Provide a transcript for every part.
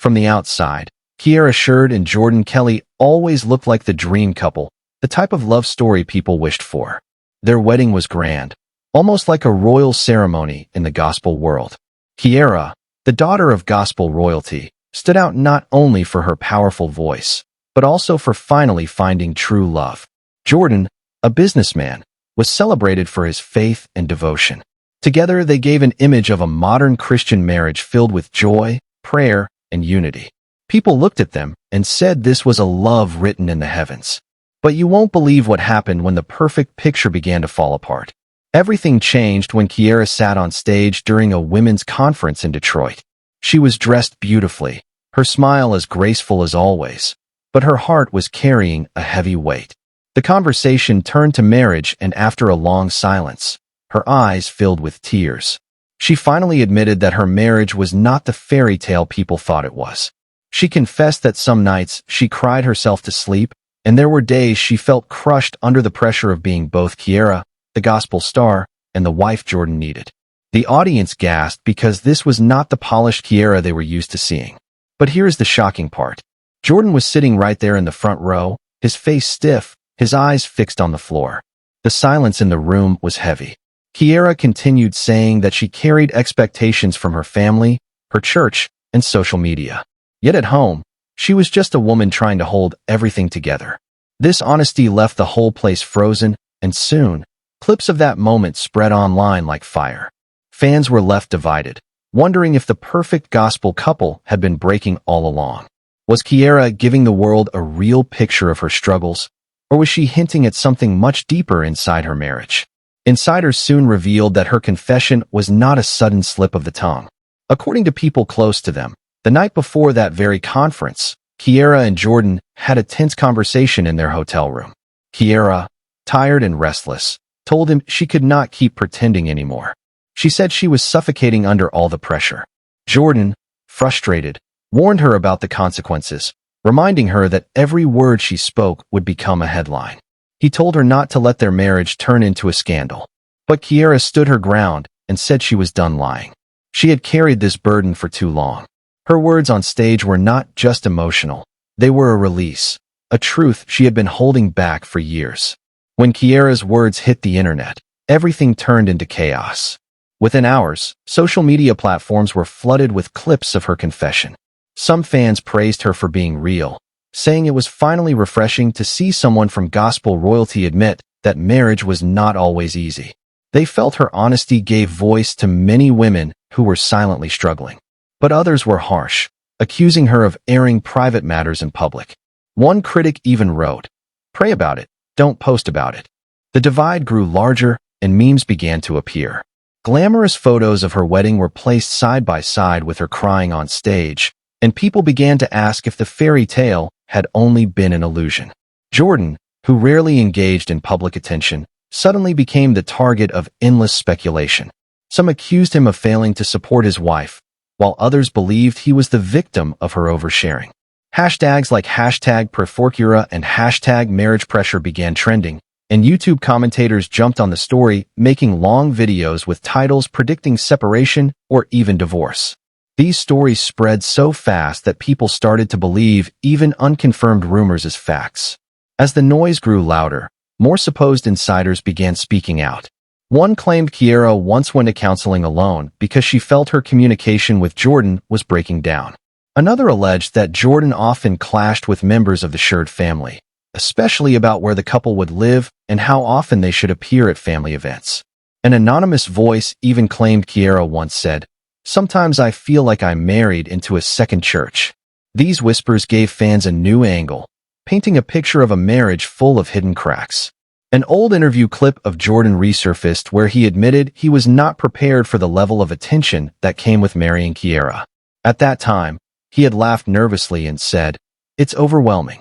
From the outside, Kierra Sheard and Jordan Kelly always looked like the dream couple, the type of love story people wished for. Their wedding was grand, almost like a royal ceremony in the gospel world. Kiara, the daughter of gospel royalty, stood out not only for her powerful voice, but also for finally finding true love. Jordan, a businessman, was celebrated for his faith and devotion. Together, they gave an image of a modern Christian marriage filled with joy, prayer, and unity. People looked at them and said this was a love written in the heavens. But you won't believe what happened when the perfect picture began to fall apart. Everything changed when Kiara sat on stage during a women's conference in Detroit. She was dressed beautifully, her smile as graceful as always, but her heart was carrying a heavy weight. The conversation turned to marriage, and after a long silence, her eyes filled with tears. She finally admitted that her marriage was not the fairy tale people thought it was. She confessed that some nights she cried herself to sleep, and there were days she felt crushed under the pressure of being both Kiara, the gospel star, and the wife Jordan needed. The audience gasped because this was not the polished Kiara they were used to seeing. But here's the shocking part. Jordan was sitting right there in the front row, his face stiff, his eyes fixed on the floor. The silence in the room was heavy. Kiara continued saying that she carried expectations from her family, her church, and social media. Yet at home, she was just a woman trying to hold everything together. This honesty left the whole place frozen, and soon, clips of that moment spread online like fire. Fans were left divided, wondering if the perfect gospel couple had been breaking all along. Was Kiara giving the world a real picture of her struggles, or was she hinting at something much deeper inside her marriage? Insiders soon revealed that her confession was not a sudden slip of the tongue. According to people close to them, the night before that very conference, Kiara and Jordan had a tense conversation in their hotel room. Kiara, tired and restless, told him she could not keep pretending anymore. She said she was suffocating under all the pressure. Jordan, frustrated, warned her about the consequences, reminding her that every word she spoke would become a headline. He told her not to let their marriage turn into a scandal. But Kiara stood her ground and said she was done lying. She had carried this burden for too long. Her words on stage were not just emotional. They were a release, a truth she had been holding back for years. When Kiara's words hit the internet, everything turned into chaos. Within hours, social media platforms were flooded with clips of her confession. Some fans praised her for being real, saying it was finally refreshing to see someone from gospel royalty admit that marriage was not always easy. They felt her honesty gave voice to many women who were silently struggling. But others were harsh, accusing her of airing private matters in public. One critic even wrote, "Pray about it, don't post about it." The divide grew larger, and memes began to appear. Glamorous photos of her wedding were placed side by side with her crying on stage, and people began to ask if the fairy tale had only been an illusion. Jordan, who rarely engaged in public attention, suddenly became the target of endless speculation. Some accused him of failing to support his wife, while others believed he was the victim of her oversharing. Hashtags like #PreForKiara and #MarriagePressure began trending, and YouTube commentators jumped on the story, making long videos with titles predicting separation or even divorce. These stories spread so fast that people started to believe even unconfirmed rumors as facts. As the noise grew louder, more supposed insiders began speaking out. One claimed Kiara once went to counseling alone because she felt her communication with Jordan was breaking down. Another alleged that Jordan often clashed with members of the Sheard family, especially about where the couple would live and how often they should appear at family events. An anonymous voice even claimed Kiara once said, "Sometimes I feel like I'm married into a second church." These whispers gave fans a new angle, painting a picture of a marriage full of hidden cracks. An old interview clip of Jordan resurfaced where he admitted he was not prepared for the level of attention that came with marrying Kiara. At that time, he had laughed nervously and said, "It's overwhelming."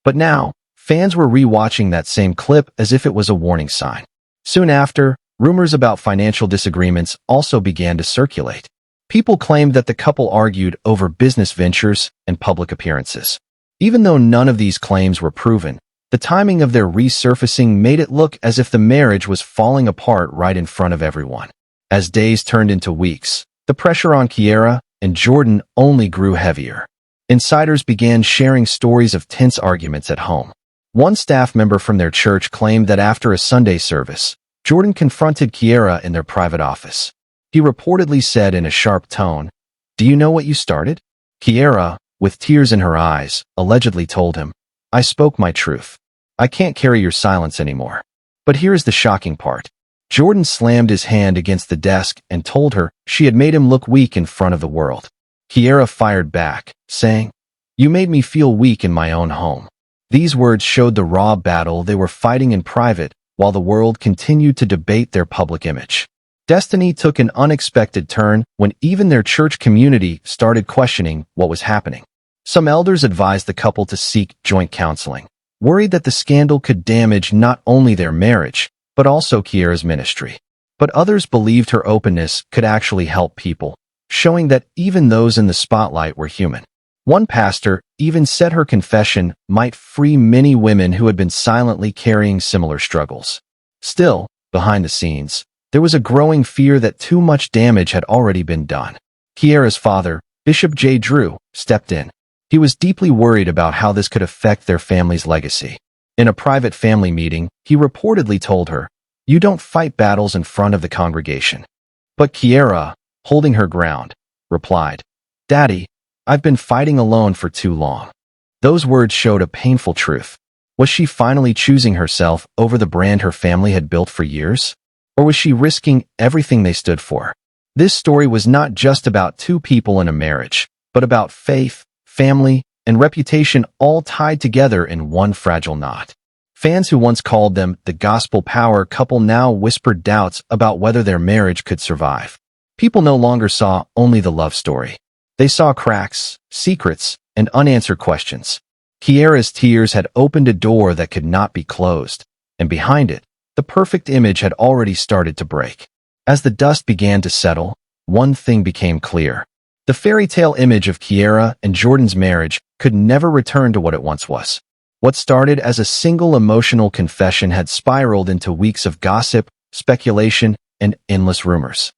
But now, fans were re-watching that same clip as if it was a warning sign. Soon after, rumors about financial disagreements also began to circulate. People claimed that the couple argued over business ventures and public appearances. Even though none of these claims were proven, the timing of their resurfacing made it look as if the marriage was falling apart right in front of everyone. As days turned into weeks, the pressure on Kiara and Jordan only grew heavier. Insiders began sharing stories of tense arguments at home. One staff member from their church claimed that after a Sunday service, Jordan confronted Kiara in their private office. He reportedly said in a sharp tone, "Do you know what you started?" Kiara, with tears in her eyes, allegedly told him, "I spoke my truth. I can't carry your silence anymore." But here's the shocking part. Jordan slammed his hand against the desk and told her she had made him look weak in front of the world. Kiara fired back, saying, "You made me feel weak in my own home." These words showed the raw battle they were fighting in private while the world continued to debate their public image. Destiny took an unexpected turn when even their church community started questioning what was happening. Some elders advised the couple to seek joint counseling, worried that the scandal could damage not only their marriage, but also Kiara's ministry. But others believed her openness could actually help people, showing that even those in the spotlight were human. One pastor even said her confession might free many women who had been silently carrying similar struggles. Still, behind the scenes, there was a growing fear that too much damage had already been done. Kiara's father, Bishop J. Drew, stepped in. He was deeply worried about how this could affect their family's legacy. In a private family meeting, he reportedly told her, "You don't fight battles in front of the congregation." But Kiara, holding her ground, replied, "Daddy, I've been fighting alone for too long." Those words showed a painful truth. Was she finally choosing herself over the brand her family had built for years? Or was she risking everything they stood for? This story was not just about two people in a marriage, but about faith, family, and reputation all tied together in one fragile knot. Fans who once called them the gospel power couple now whispered doubts about whether their marriage could survive. People no longer saw only the love story. They saw cracks, secrets, and unanswered questions. Kiara's tears had opened a door that could not be closed, and behind it, the perfect image had already started to break. As the dust began to settle, one thing became clear. The fairy tale image of Kiara and Jordan's marriage could never return to what it once was. What started as a single emotional confession had spiraled into weeks of gossip, speculation, and endless rumors.